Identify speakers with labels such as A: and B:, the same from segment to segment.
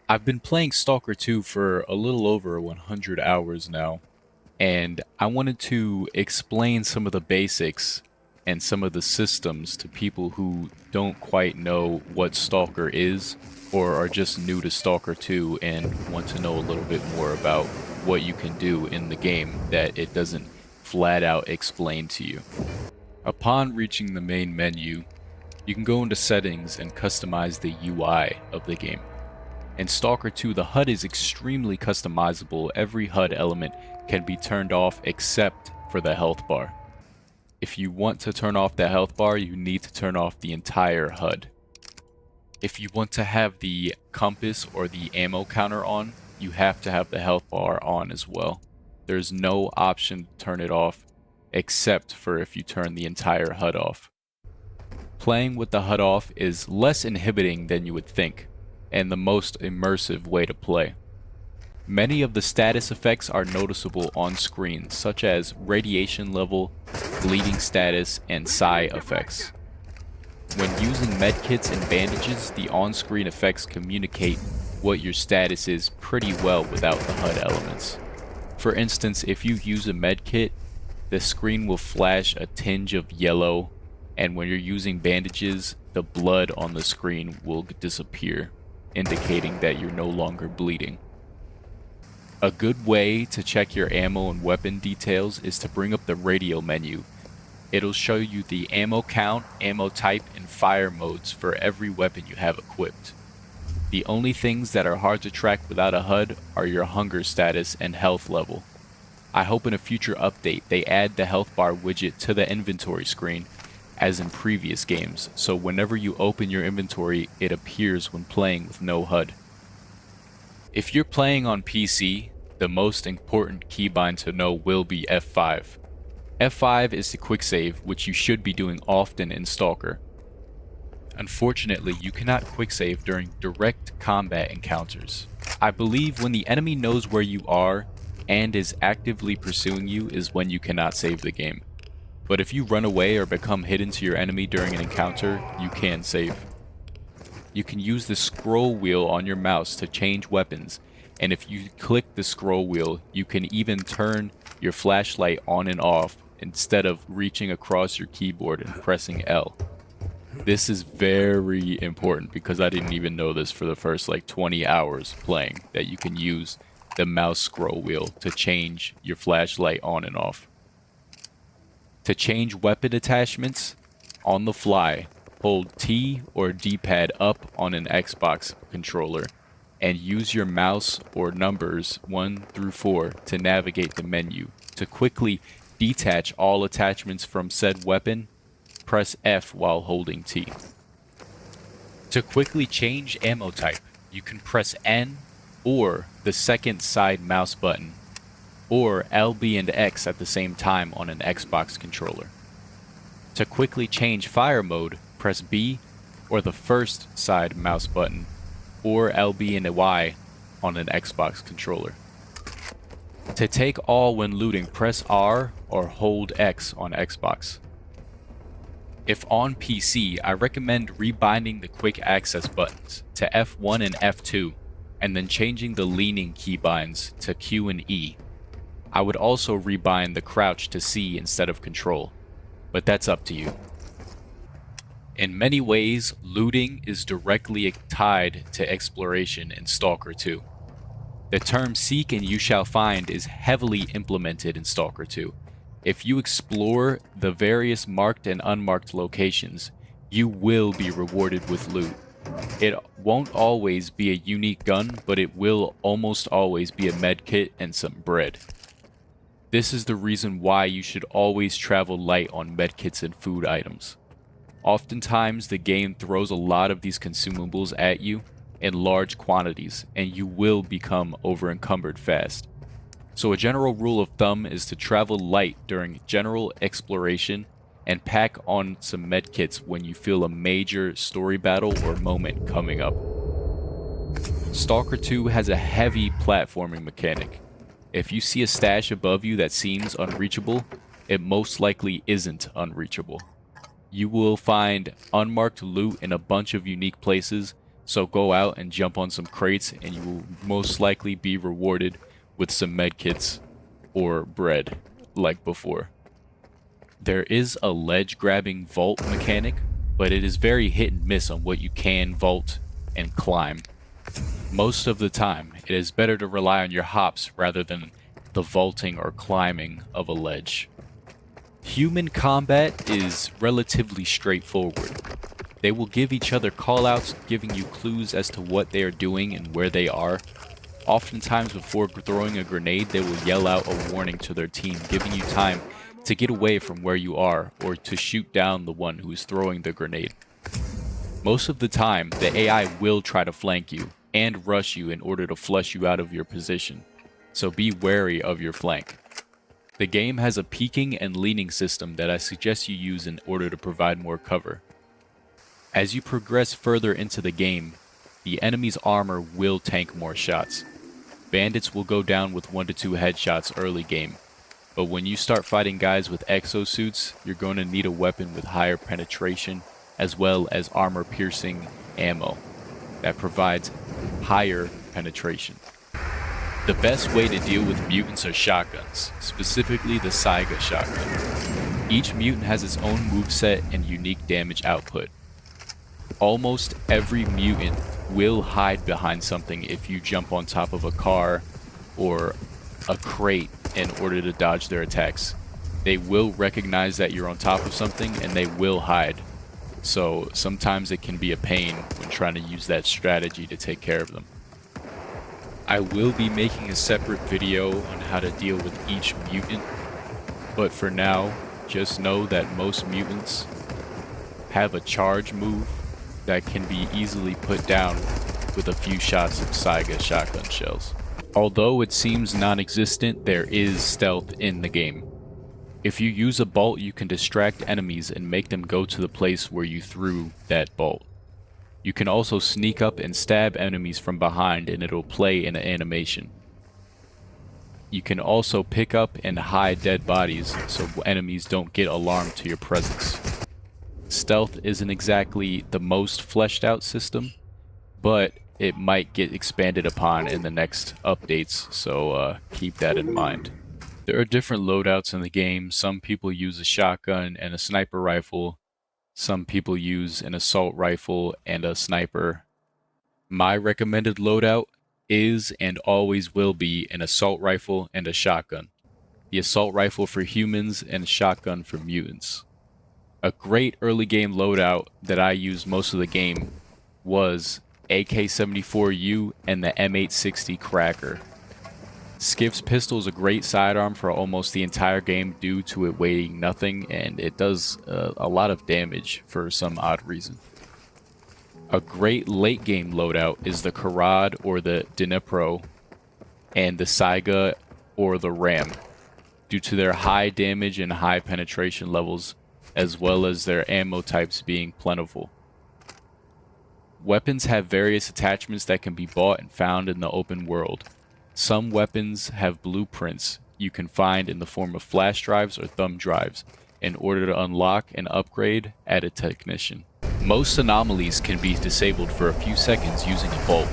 A: I've been playing Stalker 2 for a little over 100 hours now, and I wanted to explain some of the basics and some of the systems to people who don't quite know what Stalker is or are just new to Stalker 2 and want to know a little bit more about what you can do in the game that it doesn't flat out explain to you. Upon reaching the main menu, you can go into settings and customize the UI of the game. In Stalker 2, the HUD is extremely customizable. Every HUD element can be turned off except for the health bar. If you want to turn off the health bar, you need to turn off the entire HUD. If you want to have the compass or the ammo counter on, you have to have the health bar on as well. There's no option to turn it off except for if you turn the entire HUD off. Playing with the HUD off is less inhibiting than you would think, and the most immersive way to play. Many of the status effects are noticeable on screen, such as radiation level, bleeding status, and psi effects. When using medkits and bandages, the on-screen effects communicate what your status is pretty well without the HUD elements. For instance, if you use a medkit, the screen will flash a tinge of yellow, and when you're using bandages, the blood on the screen will disappear, indicating that you're no longer bleeding. A good way to check your ammo and weapon details is to bring up the radio menu. It'll show you the ammo count, ammo type, and fire modes for every weapon you have equipped. The only things that are hard to track without a HUD are your hunger status and health level. I hope in a future update they add the health bar widget to the inventory screen as in previous games, so whenever you open your inventory, it appears when playing with no HUD. If you're playing on PC, the most important keybind to know will be F5. F5 is the quick save, which you should be doing often in Stalker. Unfortunately, you cannot quick save during direct combat encounters. I believe when the enemy knows where you are and is actively pursuing you is when you cannot save the game. But if you run away or become hidden to your enemy during an encounter, you can save. You can use the scroll wheel on your mouse to change weapons, and if you click the scroll wheel, you can even turn your flashlight on and off instead of reaching across your keyboard and pressing L. This is very important because I didn't even know this for the first 20 hours playing, that you can use the mouse scroll wheel to change your flashlight on and off. To change weapon attachments on the fly, hold T or D-pad up on an Xbox controller and use your mouse or numbers 1 through 4 to navigate the menu. To quickly detach all attachments from said weapon, press F while holding T. To quickly change ammo type, you can press N or the second side mouse button, or LB and X at the same time on an Xbox controller. To quickly change fire mode, press B or the first side mouse button, or LB and Y on an Xbox controller. To take all when looting, press R or hold X on Xbox. If on PC, I recommend rebinding the quick access buttons to F1 and F2, and then changing the leaning keybinds to Q and E. I would also rebind the crouch to C instead of control, but that's up to you. In many ways, looting is directly tied to exploration in Stalker 2. The term seek and you shall find is heavily implemented in Stalker 2. If you explore the various marked and unmarked locations, you will be rewarded with loot. It won't always be a unique gun, but it will almost always be a medkit and some bread. This is the reason why you should always travel light on medkits and food items. Oftentimes, the game throws a lot of these consumables at you in large quantities, and you will become over-encumbered fast. So a general rule of thumb is to travel light during general exploration and pack on some medkits when you feel a major story battle or moment coming up. Stalker 2 has a heavy platforming mechanic. If you see a stash above you that seems unreachable, it most likely isn't unreachable. You will find unmarked loot in a bunch of unique places, So go out and jump on some crates and you will most likely be rewarded with some medkits or bread like before. There is a ledge grabbing vault mechanic, but it is very hit and miss on what you can vault and climb. Most of the time, it is better to rely on your hops rather than the vaulting or climbing of a ledge. Human combat is relatively straightforward. They will give each other callouts, giving you clues as to what they are doing and where they are. Oftentimes before throwing a grenade, they will yell out a warning to their team, giving you time to get away from where you are or to shoot down the one who is throwing the grenade. Most of the time, the AI will try to flank you and rush you in order to flush you out of your position, so be wary of your flank. The game has a peeking and leaning system that I suggest you use in order to provide more cover. As you progress further into the game, the enemy's armor will tank more shots. Bandits will go down with 1 to 2 headshots early game, but when you start fighting guys with exosuits, you're going to need a weapon with higher penetration as well as armor-piercing ammo that provides higher penetration. The best way to deal with mutants are shotguns, specifically the S.T.A.L.K.E.R shotgun. Each mutant has its own moveset and unique damage output. Almost every mutant will hide behind something if you jump on top of a car or a crate in order to dodge their attacks. They will recognize that you're on top of something and they will hide. So sometimes it can be a pain when trying to use that strategy to take care of them. I will be making a separate video on how to deal with each mutant, but for now, just know that most mutants have a charge move that can be easily put down with a few shots of S.T.A.L.K.E.R shotgun shells. Although it seems non-existent, there is stealth in the game. If you use a bolt, you can distract enemies and make them go to the place where you threw that bolt. You can also sneak up and stab enemies from behind and it'll play in an animation. You can also pick up and hide dead bodies so enemies don't get alarmed to your presence. Stealth isn't exactly the most fleshed out system, but it might get expanded upon in the next updates, so keep that in mind. There are different loadouts in the game. Some people use a shotgun and a sniper rifle. Some people use an assault rifle and a sniper. My recommended loadout is and always will be an assault rifle and a shotgun. The assault rifle for humans and a shotgun for mutants. A great early game loadout that I used most of the game was AK-74U and the M860 Cracker. Skiff's pistol is a great sidearm for almost the entire game due to it weighing nothing, and it does a lot of damage for some odd reason. A great late game loadout is the Karad or the Dnipro and the Saiga or the Ram, due to their high damage and high penetration levels, as well as their ammo types being plentiful. Weapons have various attachments that can be bought and found in the open world. Some weapons have blueprints you can find in the form of flash drives or thumb drives in order to unlock and upgrade at a technician. Most anomalies can be disabled for a few seconds using a bolt.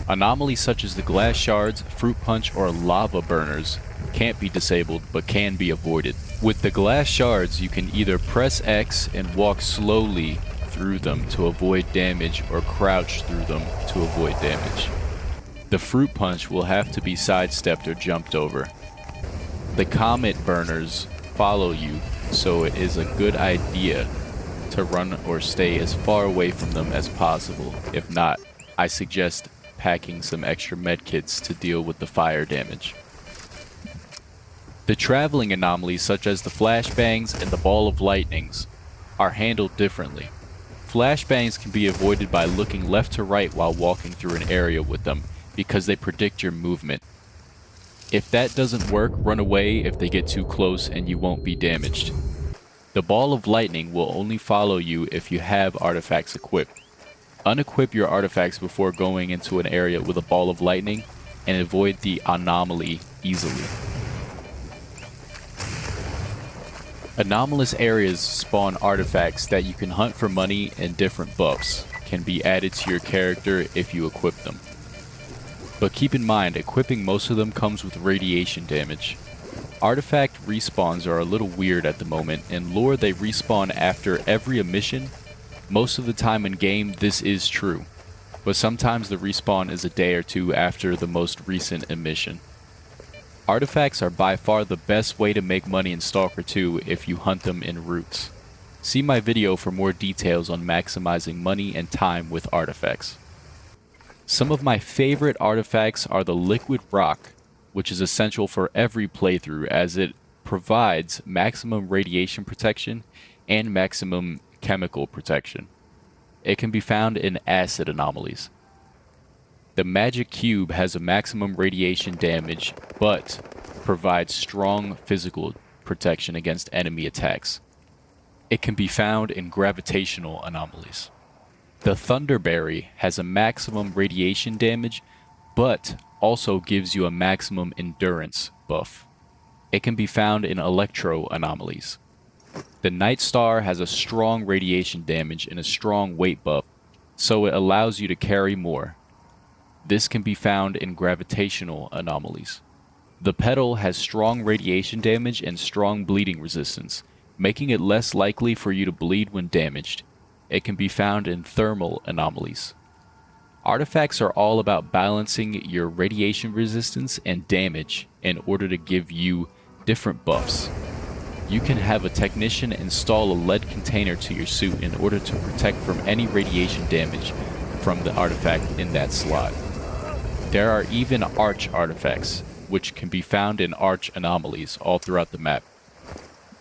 A: Anomalies such as the glass shards, fruit punch, or lava burners can't be disabled but can be avoided. With the glass shards, you can either press X and walk slowly through them to avoid damage or crouch through them to avoid damage. The fruit punch will have to be sidestepped or jumped over. The comet burners follow you, so it is a good idea to run or stay as far away from them as possible. If not, I suggest packing some extra medkits to deal with the fire damage. The traveling anomalies such as the flashbangs and the ball of lightnings are handled differently. Flashbangs can be avoided by looking left to right while walking through an area with them, because they predict your movement. If that doesn't work, run away if they get too close and you won't be damaged. The ball of lightning will only follow you if you have artifacts equipped. Unequip your artifacts before going into an area with a ball of lightning and avoid the anomaly easily. Anomalous areas spawn artifacts that you can hunt for money and different buffs. can be added to your character if you equip them. But keep in mind, equipping most of them comes with radiation damage. Artifact respawns are a little weird at the moment. In lore, they respawn after every emission. Most of the time in game, this is true, but sometimes the respawn is a day or two after the most recent emission. Artifacts are by far the best way to make money in Stalker 2 if you hunt them in routes. See my video for more details on maximizing money and time with artifacts. Some of my favorite artifacts are the liquid rock, which is essential for every playthrough as it provides maximum radiation protection and maximum chemical protection. It can be found in acid anomalies. The magic cube has a maximum radiation damage, but provides strong physical protection against enemy attacks. It can be found in gravitational anomalies. The Thunderberry has a maximum radiation damage, but also gives you a maximum endurance buff. It can be found in electro anomalies. The Night Star has a strong radiation damage and a strong weight buff, so it allows you to carry more. This can be found in gravitational anomalies. The Petal has strong radiation damage and strong bleeding resistance, making it less likely for you to bleed when damaged. It can be found in thermal anomalies. Artifacts are all about balancing your radiation resistance and damage in order to give you different buffs. You can have a technician install a lead container to your suit in order to protect from any radiation damage from the artifact in that slot. There are even arch artifacts, which can be found in arch anomalies all throughout the map,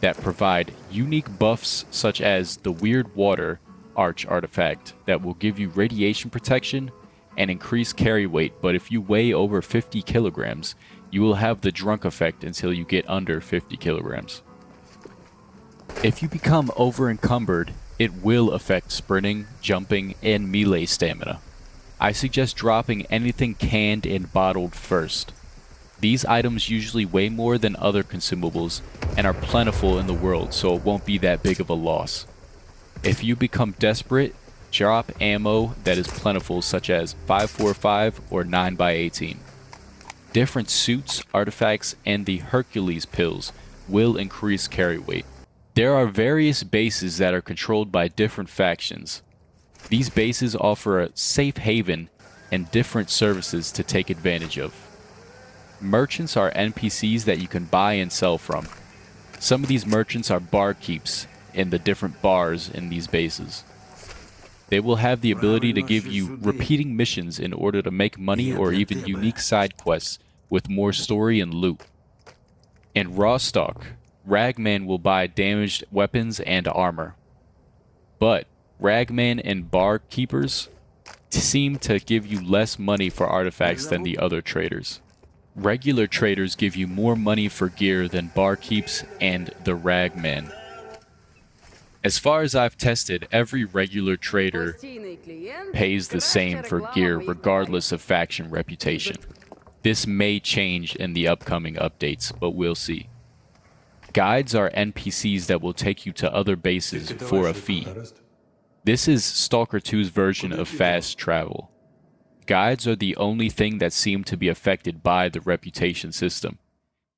A: that provide unique buffs such as the Weird Water Arch artifact that will give you radiation protection and increase carry weight, but if you weigh over 50 kilograms, you will have the drunk effect until you get under 50 kilograms. If you become over-encumbered, it will affect sprinting, jumping, and melee stamina. I suggest dropping anything canned and bottled first. These items usually weigh more than other consumables and are plentiful in the world, so it won't be that big of a loss. If you become desperate, drop ammo that is plentiful such as 545 or 9x18. Different suits, artifacts, and the Hercules pills will increase carry weight. There are various bases that are controlled by different factions. These bases offer a safe haven and different services to take advantage of. Merchants are NPCs that you can buy and sell from. Some of these merchants are barkeeps in the different bars in these bases. They will have the ability to give you repeating missions in order to make money or even unique side quests with more story and loot. In Rawstock, Ragman will buy damaged weapons and armor. But Ragman and barkeepers seem to give you less money for artifacts than the other traders. Regular traders give you more money for gear than barkeeps and the Ragman. As far as I've tested, every regular trader pays the same for gear regardless of faction reputation. This may change in the upcoming updates, but we'll see. Guides are NPCs that will take you to other bases for a fee. This is Stalker 2's version of fast travel. Guides are the only thing that seem to be affected by the reputation system.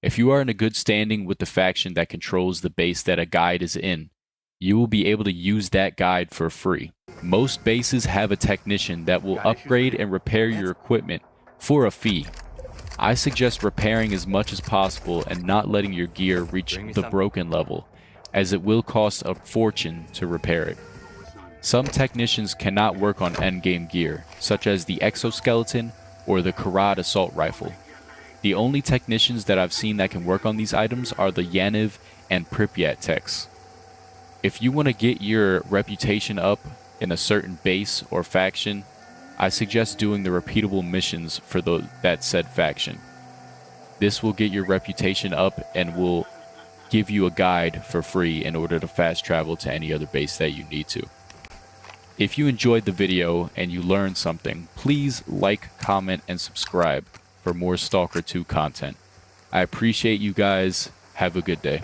A: If you are in a good standing with the faction that controls the base that a guide is in, you will be able to use that guide for free. Most bases have a technician that will upgrade and repair your equipment for a fee. I suggest repairing as much as possible and not letting your gear reach the broken level, as it will cost a fortune to repair it. Some technicians cannot work on endgame gear, such as the exoskeleton or the Karad assault rifle. The only technicians that I've seen that can work on these items are the Yaniv and Pripyat techs. If you want to get your reputation up in a certain base or faction, I suggest doing the repeatable missions for that said faction. This will get your reputation up and will give you a guide for free in order to fast travel to any other base that you need to. If you enjoyed the video and you learned something, please like, comment, and subscribe for more Stalker 2 content. I appreciate you guys. Have a good day.